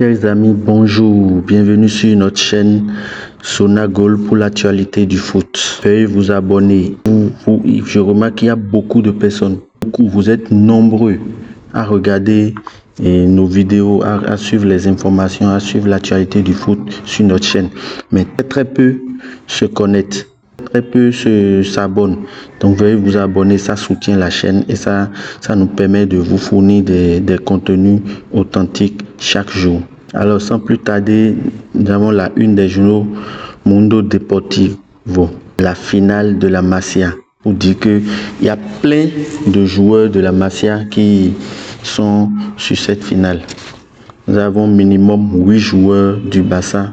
Chers amis, bonjour, bienvenue sur notre chaîne Sonagol pour l'actualité du foot. Veuillez vous abonner. Je remarque qu'il y a beaucoup de personnes, vous êtes nombreux à regarder nos vidéos, à suivre les informations, à suivre l'actualité du foot sur notre chaîne. Mais très peu se connectent, très peu s'abonnent. Donc veuillez vous abonner, ça soutient la chaîne et ça nous permet de vous fournir des contenus authentiques chaque jour. Alors sans plus tarder, nous avons la une des journaux Mundo Deportivo, la finale de la Masia. Pour dire qu'il y a plein de joueurs de la Masia qui sont sur cette finale. Nous avons minimum 8 joueurs du Barça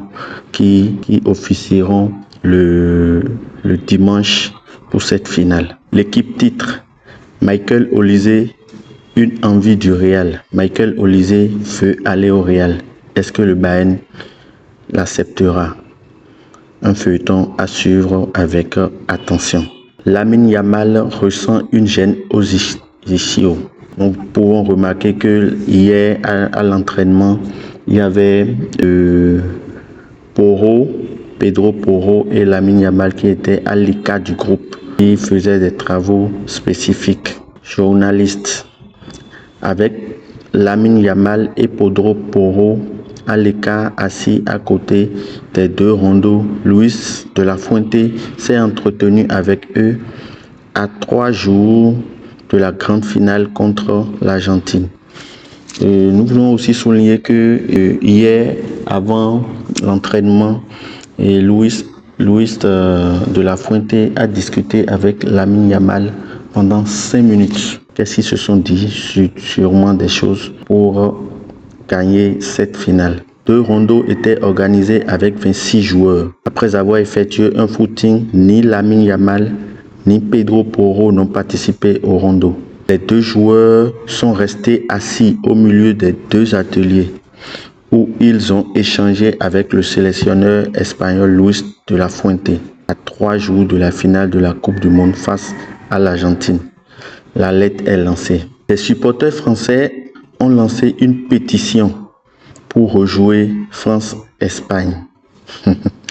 qui officieront le dimanche pour cette finale. L'équipe titre, Michael Olise, une envie du Real. Michael Olise veut aller au Real. Est-ce que le Bayern l'acceptera? Un feuilleton à suivre avec attention. Lamine Yamal ressent une gêne aux ischios. Nous pouvons remarquer que hier à l'entraînement, il y avait Pedro Porro et Lamine Yamal qui étaient à l'écart du groupe. Ils faisaient des travaux spécifiques. Journalistes. Avec Lamine Yamal et Pedro Porro à l'écart, assis à côté des deux rondeaux, Luis de la Fuente s'est entretenu avec eux à 3 jours de la grande finale contre l'Argentine. Nous voulons aussi souligner que hier, avant l'entraînement, Luis de la Fuente a discuté avec Lamine Yamal pendant 5 minutes. Qu'est-ce qu'ils se sont dit? Sûrement des choses pour gagner cette finale. 2 rondeaux étaient organisés avec 26 joueurs. Après avoir effectué un footing, ni Lamine Yamal ni Pedro Porro n'ont participé au rondeau. Les 2 joueurs sont restés assis au milieu des 2 ateliers où ils ont échangé avec le sélectionneur espagnol Luis de la Fuente à 3 jours de la finale de la Coupe du Monde face à l'Argentine. La lettre est lancée. Les supporters français ont lancé une pétition pour rejouer France-Espagne.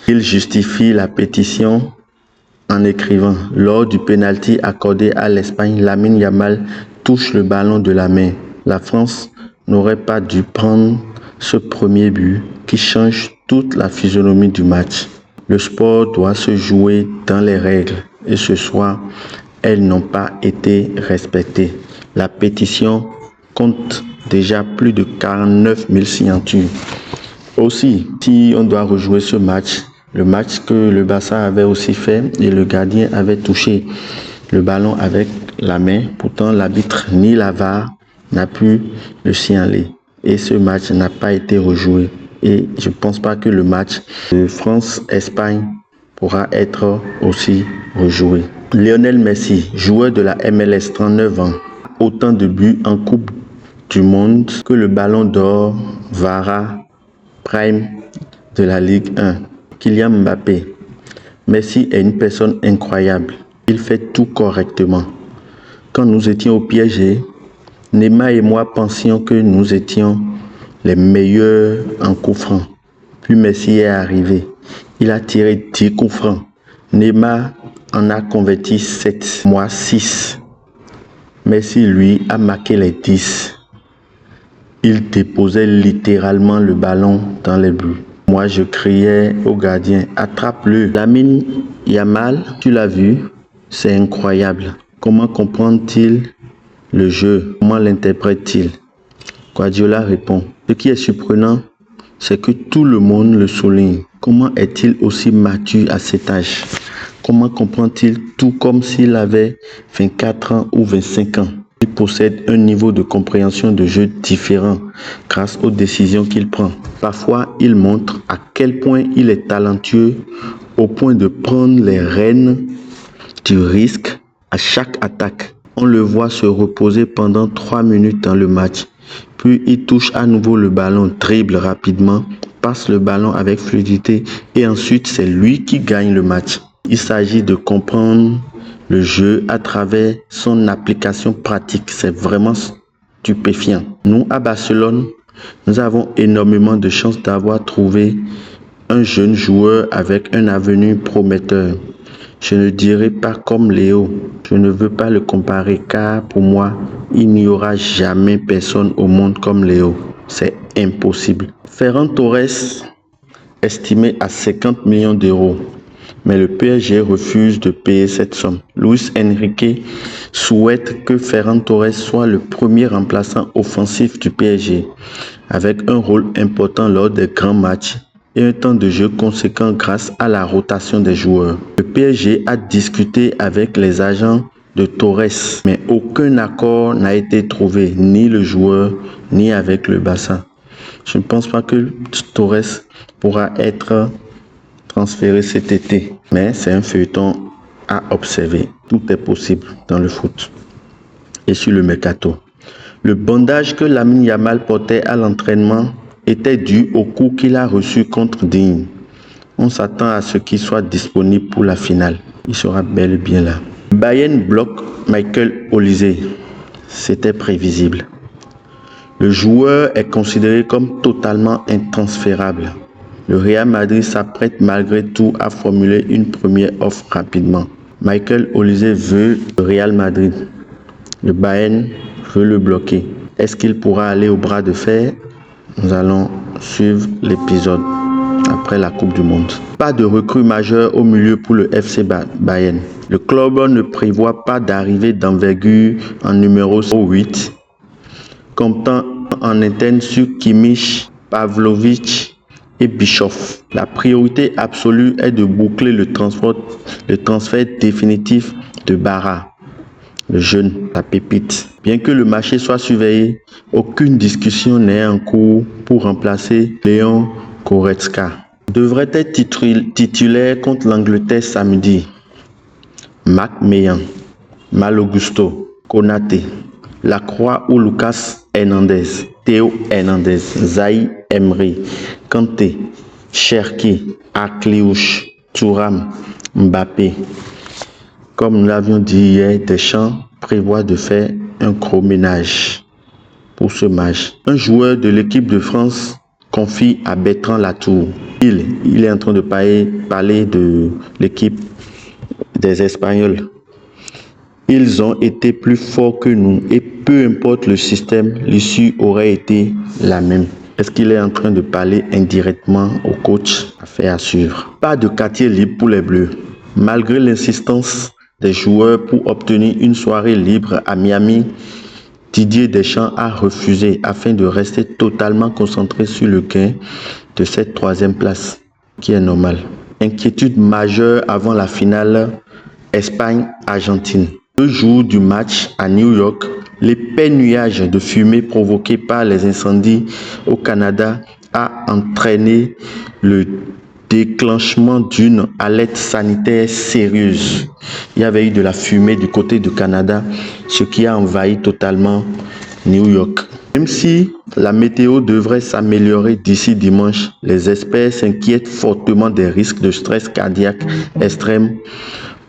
Ils justifient la pétition en écrivant: lors du pénalty accordé à l'Espagne, Lamine Yamal touche le ballon de la main. La France n'aurait pas dû prendre ce premier but qui change toute la physionomie du match. Le sport doit se jouer dans les règles et ce soir, elles n'ont pas été respectées. La pétition compte déjà plus de 49 000 signatures. Aussi, si on doit rejouer ce match, le match que le Barça avait aussi fait et le gardien avait touché le ballon avec la main, pourtant l'arbitre ni la VAR n'a pu le signaler et ce match n'a pas été rejoué. Et je ne pense pas que le match de France-Espagne pourra être aussi rejoué. Lionel Messi, joueur de la MLS, 39 ans, autant de buts en Coupe du Monde que le Ballon d'Or Vara Prime de la Ligue 1. Kylian Mbappé. Messi est une personne incroyable. Il fait tout correctement. Quand nous étions au PSG, Neymar et moi pensions que nous étions les meilleurs en coups francs. Puis Messi est arrivé. Il a tiré 10 coups francs. Neymar en a converti 7, moi 6. Messi, lui, a marqué les 10. Il déposait littéralement le ballon dans les buts. Moi, je criais au gardien: attrape-le. Lamine Yamal, tu l'as vu, c'est incroyable. Comment comprend-il le jeu? Comment l'interprète-t-il? Guardiola répond: ce qui est surprenant, c'est que tout le monde le souligne. Comment est-il aussi mature à cet âge? Comment comprend-il tout comme s'il avait 24 ans ou 25 ans? Il possède un niveau de compréhension de jeu différent grâce aux décisions qu'il prend. Parfois, il montre à quel point il est talentueux au point de prendre les rênes du risque à chaque attaque. On le voit se reposer pendant 3 minutes dans le match. Puis il touche à nouveau le ballon, dribble rapidement, passe le ballon avec fluidité et ensuite c'est lui qui gagne le match. Il s'agit de comprendre le jeu à travers son application pratique. C'est vraiment stupéfiant. Nous, à Barcelone, Nous avons énormément de chance d'avoir trouvé un jeune joueur avec un avenir prometteur. Je ne dirais pas comme Léo. Je ne veux pas le comparer car pour moi, il n'y aura jamais personne au monde comme Léo. C'est impossible. Ferran Torres, estimé à 50 millions d'euros. Mais le PSG refuse de payer cette somme. Luis Enrique souhaite que Ferran Torres soit le premier remplaçant offensif du PSG, avec un rôle important lors des grands matchs et un temps de jeu conséquent grâce à la rotation des joueurs. Le PSG a discuté avec les agents de Torres, mais aucun accord n'a été trouvé, ni le joueur, ni avec le Barça. Je ne pense pas que Torres pourra être transféré cet été, mais c'est un feuilleton à observer. Tout est possible dans le foot. Et sur le mercato, le bandage que Lamine Yamal portait à l'entraînement était dû au coup qu'il a reçu contre Digne. On s'attend à ce qu'il soit disponible pour la finale. Il sera bel et bien là. Bayern bloque Michael Olise. C'était prévisible. Le joueur est considéré comme totalement intransférable. Le Real Madrid s'apprête malgré tout à formuler une première offre rapidement. Michael Olise veut le Real Madrid. Le Bayern veut le bloquer. Est-ce qu'il pourra aller au bras de fer? Nous allons suivre l'épisode après la Coupe du Monde. Pas de recrue majeure au milieu pour le FC Bayern. Le club ne prévoit pas d'arrivée d'envergure en numéro 8, comptant en interne sur Kimmich, Pavlovic et Bischoff. La priorité absolue est de boucler le transfert définitif de Barra, le jeune, la pépite. Bien que le marché soit surveillé, aucune discussion n'est en cours pour remplacer Léon Goretzka. Devrait être titulaire contre l'Angleterre samedi. Marc Meillan, Malo Gusto, Konaté, Lacroix ou Lucas Hernandez, Théo Hernandez, Zaï Emery, Kanté, Cherki, Akliouche, Thuram, Mbappé. Comme nous l'avions dit hier, Deschamps prévoit de faire un gros ménage pour ce match. Un joueur de l'équipe de France confie à Bertrand Latour. Il est en train de parler de l'équipe des Espagnols. Ils ont été plus forts que nous et peu importe le système, l'issue aurait été la même. Est-ce qu'il est en train de parler indirectement au coach? Affaire à suivre. Pas de quartier libre pour les Bleus. Malgré l'insistance des joueurs pour obtenir une soirée libre à Miami, Didier Deschamps a refusé afin de rester totalement concentré sur le gain de cette troisième place, qui est normal. Inquiétude majeure avant la finale Espagne-Argentine. 2 jours du match à New York, l'épais nuage de fumée provoqué par les incendies au Canada a entraîné le déclenchement d'une alerte sanitaire sérieuse. Il y avait eu de la fumée du côté du Canada, ce qui a envahi totalement New York. Même si la météo devrait s'améliorer d'ici dimanche, les experts s'inquiètent fortement des risques de stress cardiaque extrême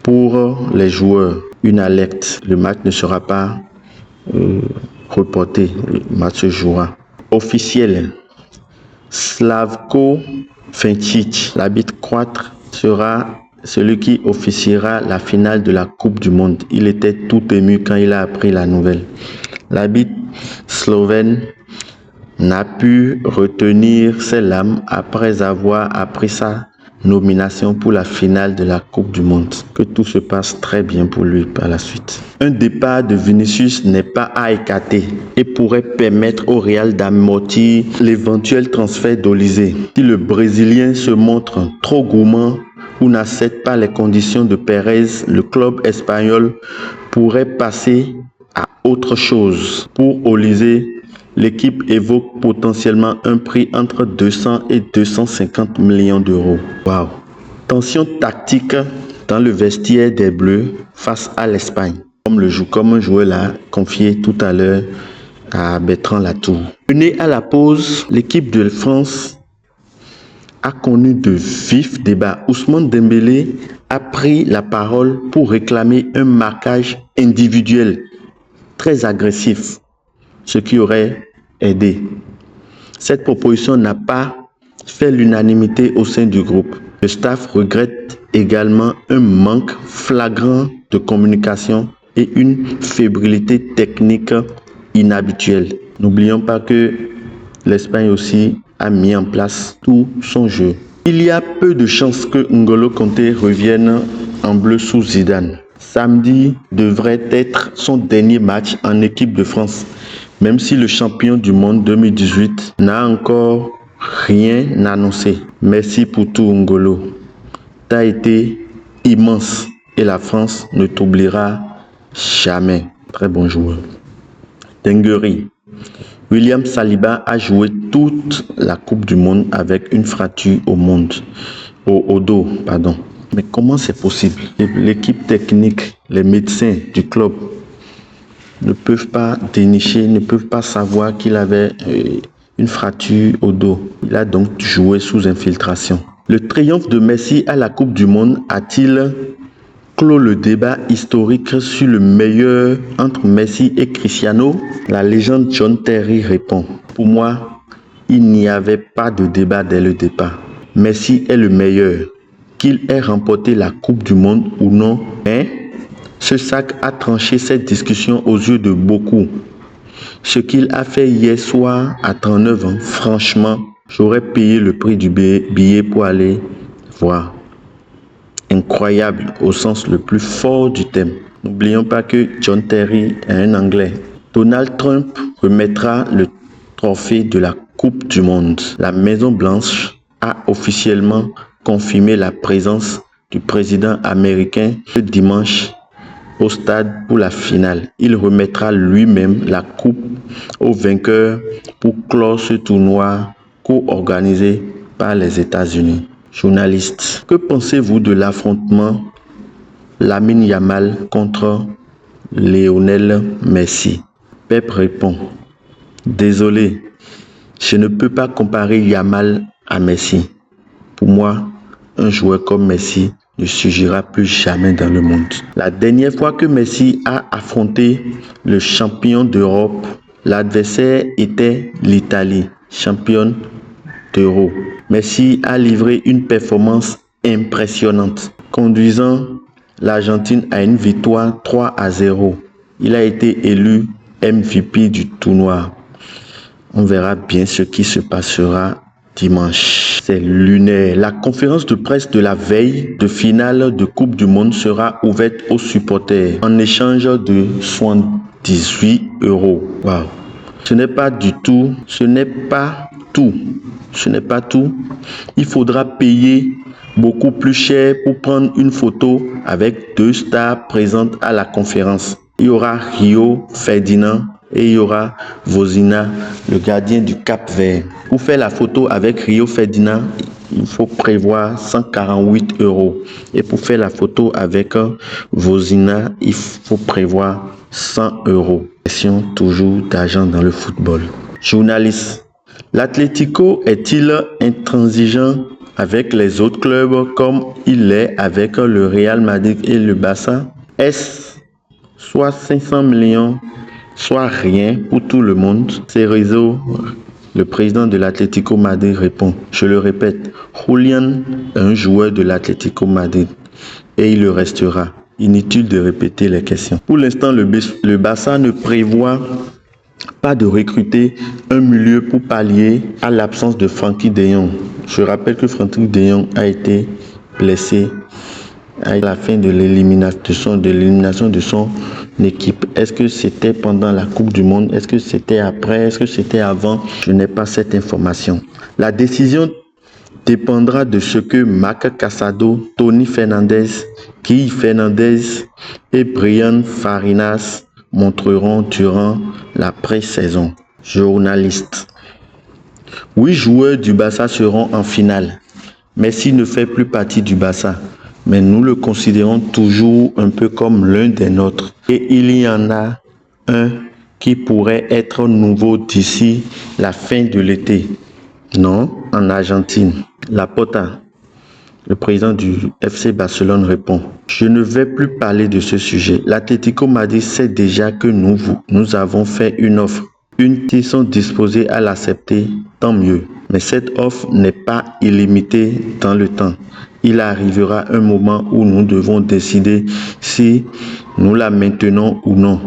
pour les joueurs. Une alerte, le match ne sera pas reporté, le match se jouera. Officiel, Slavko Vincic, l'arbitre croate, sera celui qui officiera la finale de la Coupe du Monde. Il était tout ému quand il a appris la nouvelle. L'arbitre slovène n'a pu retenir ses larmes après avoir appris sa nomination pour la finale de la Coupe du Monde. Que tout se passe très bien pour lui par la suite. Un départ de Vinicius n'est pas à écarter et pourrait permettre au Real d'amortir l'éventuel transfert d'Olise. Si le Brésilien se montre trop gourmand ou n'accepte pas les conditions de Pérez, le club espagnol pourrait passer à autre chose. Pour Olise, l'équipe évoque potentiellement un prix entre 200 et 250 millions d'euros. Waouh! Tension tactique dans le vestiaire des Bleus face à l'Espagne. Comme un joueur l'a confié tout à l'heure à Bertrand Latour. Menée à la pause, l'équipe de France a connu de vifs débats. Ousmane Dembélé a pris la parole pour réclamer un marquage individuel très agressif, ce qui aurait aidé. Cette proposition n'a pas fait l'unanimité au sein du groupe. Le staff regrette également un manque flagrant de communication et une fébrilité technique inhabituelle. N'oublions pas que l'Espagne aussi a mis en place tout son jeu. Il y a peu de chances que N'Golo Kanté revienne en bleu sous Zidane. Samedi devrait être son dernier match en équipe de France, même si le champion du monde 2018 n'a encore rien annoncé. Merci pour tout, N'Golo. T'as été immense et la France ne t'oubliera jamais. Très bon joueur. Dinguerie. William Saliba a joué toute la Coupe du Monde avec une fracture au dos. Mais comment c'est possible? L'équipe technique, les médecins du club ne peuvent pas dénicher, ne peuvent pas savoir qu'il avait une fracture au dos. Il a donc joué sous infiltration. Le triomphe de Messi à la Coupe du Monde a-t-il clos le débat historique sur le meilleur entre Messi et Cristiano? La légende John Terry répond: pour moi, il n'y avait pas de débat dès le départ. Messi est le meilleur. Qu'il ait remporté la Coupe du Monde ou non, ce sac a tranché cette discussion aux yeux de beaucoup. Ce qu'il a fait hier soir à 39 ans, franchement, j'aurais payé le prix du billet pour aller voir. Incroyable au sens le plus fort du terme. N'oublions pas que John Terry est un Anglais. Donald Trump remettra le trophée de la Coupe du Monde. La Maison Blanche a officiellement confirmé la présence du président américain ce dimanche au stade pour la finale. Il remettra lui-même la coupe au vainqueur pour clore ce tournoi co-organisé par les États-Unis. Journaliste, que pensez-vous de l'affrontement Lamine Yamal contre Lionel Messi? Pep répond: désolé, je ne peux pas comparer Yamal à Messi. Pour moi, un joueur comme Messi ne surgira plus jamais dans le monde. La dernière fois que Messi a affronté le champion d'Europe, l'adversaire était l'Italie, championne d'Euro. Messi a livré une performance impressionnante, conduisant l'Argentine à une victoire 3-0. Il a été élu MVP du tournoi. On verra bien ce qui se passera dimanche. C'est lunaire. La conférence de presse de la veille de finale de Coupe du Monde sera ouverte aux supporters en échange de 78 €. Wow. Ce n'est pas tout. Il faudra payer beaucoup plus cher pour prendre une photo avec deux stars présentes à la conférence. Il y aura Rio Ferdinand et il y aura Vozina, le gardien du Cap-Vert. Pour faire la photo avec Rio Ferdinand, il faut prévoir 148 €. Et pour faire la photo avec Vozina, il faut prévoir 100 €. Question toujours d'argent dans le football. Journaliste, l'Atlético est-il intransigeant avec les autres clubs comme il l'est avec le Real Madrid et le Barça? Est-ce soit 500 millions, soit rien pour tout le monde? Cerezo, le président de l'Atlético Madrid, répond: je le répète, Julián est un joueur de l'Atlético Madrid et il le restera. Inutile de répéter les questions. Pour l'instant, le Barça ne prévoit pas de recruter un milieu pour pallier à l'absence de Frenkie de Jong. Je rappelle que Frenkie de Jong a été blessé à la fin de l'élimination de son équipe. Est-ce que c'était pendant la Coupe du Monde? Est-ce que c'était après? Est-ce que c'était avant? Je n'ai pas cette information. La décision dépendra de ce que Marc Casado, Tony Fernandez, Guy Fernandez et Brian Farinas montreront durant la pré-saison. Journaliste. 8 joueurs du Barça seront en finale. Messi ne fait plus partie du Barça, mais nous le considérons toujours un peu comme l'un des nôtres. Et il y en a un qui pourrait être nouveau d'ici la fin de l'été. Non, en Argentine. Laporta, le président du FC Barcelone, répond: je ne vais plus parler de ce sujet. L'Atlético Madrid sait déjà que nous avons fait une offre S'ils sont disposés à l'accepter, tant mieux. Mais cette offre n'est pas illimitée dans le temps. Il arrivera un moment où nous devons décider si nous la maintenons ou non.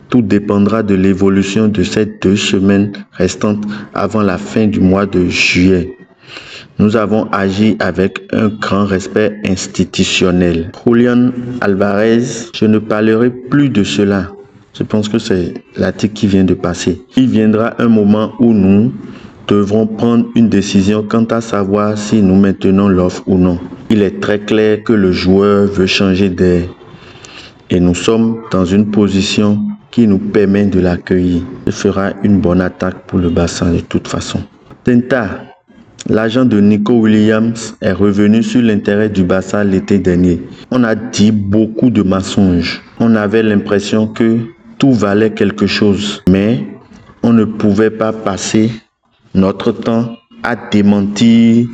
Tout dépendra de l'évolution de ces 2 semaines restantes avant la fin du mois de juillet. Nous avons agi avec un grand respect institutionnel. Julián Álvarez, je ne parlerai plus de cela. Je pense que c'est l'article qui vient de passer. Il viendra un moment où nous devrons prendre une décision quant à savoir si nous maintenons l'offre ou non. Il est très clair que le joueur veut changer d'air et nous sommes dans une position qui nous permet de l'accueillir. Ce fera une bonne attaque pour le Barça de toute façon. Tenta, l'agent de Nico Williams, est revenu sur l'intérêt du Barça l'été dernier. On a dit beaucoup de mensonges. On avait l'impression que tout valait quelque chose, mais on ne pouvait pas passer notre temps à démentir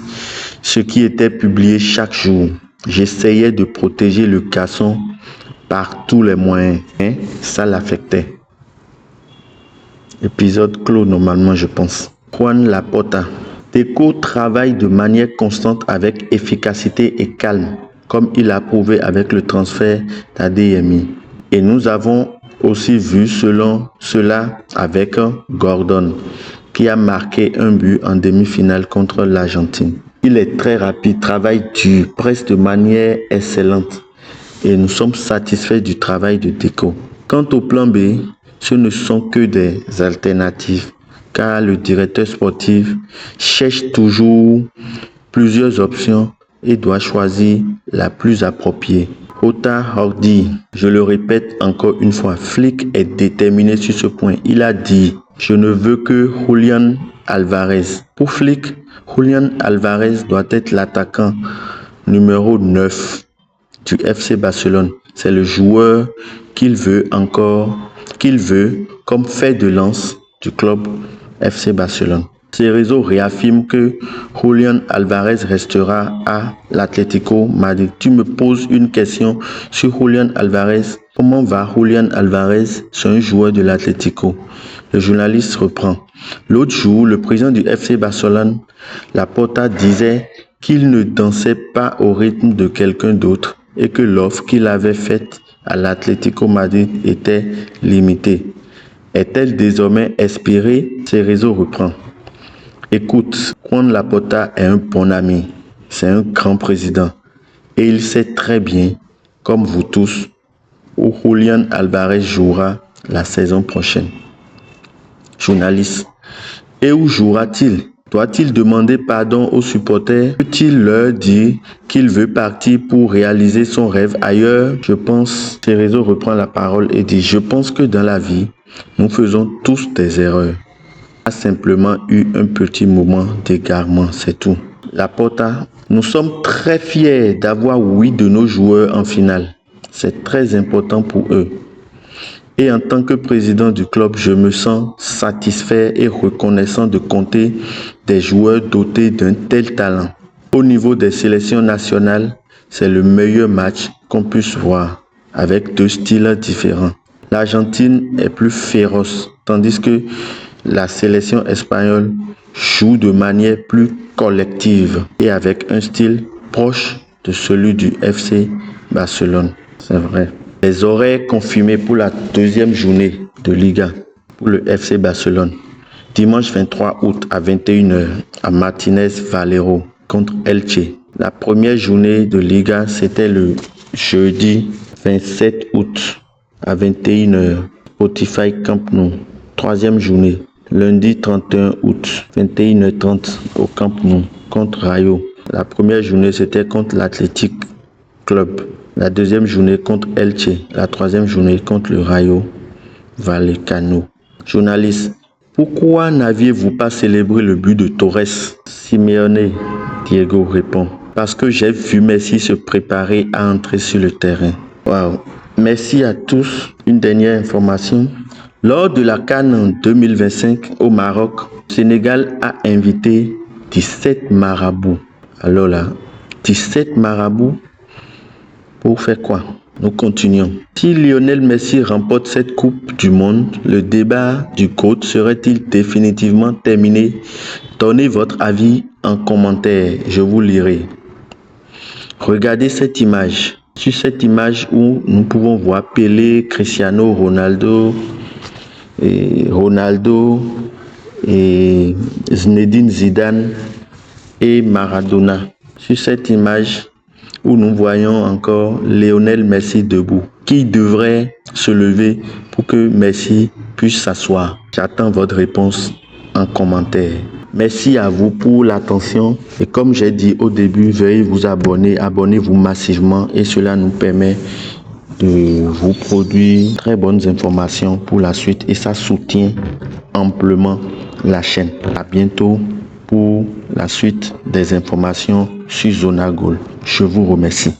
ce qui était publié chaque jour. J'essayais de protéger le garçon par tous les moyens, mais ça l'affectait. Épisode clos normalement, je pense. Juan Laporta. Deco travaille de manière constante avec efficacité et calme, comme il a prouvé avec le transfert d'Adeyemi. Et nous avons aussi vu cela avec Gordon, qui a marqué un but en demi-finale contre l'Argentine. Il est très rapide, travaille dur, presse de manière excellente. Et nous sommes satisfaits du travail de Deco. Quant au plan B, ce ne sont que des alternatives, car le directeur sportif cherche toujours plusieurs options et doit choisir la plus appropriée. Ota Hardy, je le répète encore une fois, Flick est déterminé sur ce point. Il a dit « Je ne veux que Julián Álvarez ». Pour Flick, Julián Álvarez doit être l'attaquant numéro 9 du FC Barcelone. C'est le joueur qu'il veut comme fer de lance du club FC Barcelone. Cerezo réaffirme que Julián Álvarez restera à l'Atlético Madrid. Tu me poses une question sur Julián Álvarez. Comment va Julián Álvarez? C'est un joueur de l'Atlético. Le journaliste reprend. L'autre jour, le président du FC Barcelone, Laporta, disait qu'il ne dansait pas au rythme de quelqu'un d'autre et que l'offre qu'il avait faite à l'Atlético Madrid était limitée. Est-elle désormais expirée? Cerezo reprend. Écoute, Juan Laporta est un bon ami, c'est un grand président et il sait très bien, comme vous tous, où Julián Álvarez jouera la saison prochaine. Journaliste, et où jouera-t-il? Doit-il demander pardon aux supporters? Peut-il leur dire qu'il veut partir pour réaliser son rêve ailleurs? Je pense, Cerezo reprend la parole et dit, je pense que dans la vie, nous faisons tous des erreurs. A simplement eu un petit moment d'égarement, c'est tout. Laporta, nous sommes très fiers d'avoir 8 de nos joueurs en finale. C'est très important pour eux. Et en tant que président du club, je me sens satisfait et reconnaissant de compter des joueurs dotés d'un tel talent. Au niveau des sélections nationales, c'est le meilleur match qu'on puisse voir, avec 2 styles différents. L'Argentine est plus féroce, tandis que la sélection espagnole joue de manière plus collective et avec un style proche de celui du FC Barcelone. C'est vrai. Les horaires confirmés pour la 2e journée de Liga pour le FC Barcelone. Dimanche 23 août à 21h à Martínez Valero contre Elche. La première journée de Liga, c'était le jeudi 27 août à 21h, Spotify Camp Nou. 3e journée, lundi 31 août, 21h30 au Camp Nou contre Rayo. La première journée, c'était contre l'Athletic Club. La 2e journée contre Elche. La 3e journée contre le Rayo Vallecano. Journaliste, pourquoi n'aviez-vous pas célébré le but de Torres? Simeone, Diego répond. Parce que j'ai vu Messi se préparer à entrer sur le terrain. Waouh. Merci à tous. Une dernière information. Lors de la CAN en 2025 au Maroc, le Sénégal a invité 17 marabouts. Alors là, 17 marabouts pour faire quoi? Nous continuons. Si Lionel Messi remporte cette Coupe du Monde, le débat du GOAT serait-il définitivement terminé? Donnez votre avis en commentaire, je vous lirai. Regardez cette image. Sur cette image où nous pouvons voir Pelé, Cristiano Ronaldo et Zinedine Zidane et Maradona. Sur cette image où nous voyons encore Lionel Messi debout, qui devrait se lever pour que Messi puisse s'asseoir. J'attends votre réponse en commentaire. Merci à vous pour l'attention et comme j'ai dit au début, veuillez vous abonner, abonnez-vous massivement et cela nous permet de vous produire très bonnes informations pour la suite et ça soutient amplement la chaîne. À bientôt pour la suite des informations sur Zona Goal. Je vous remercie.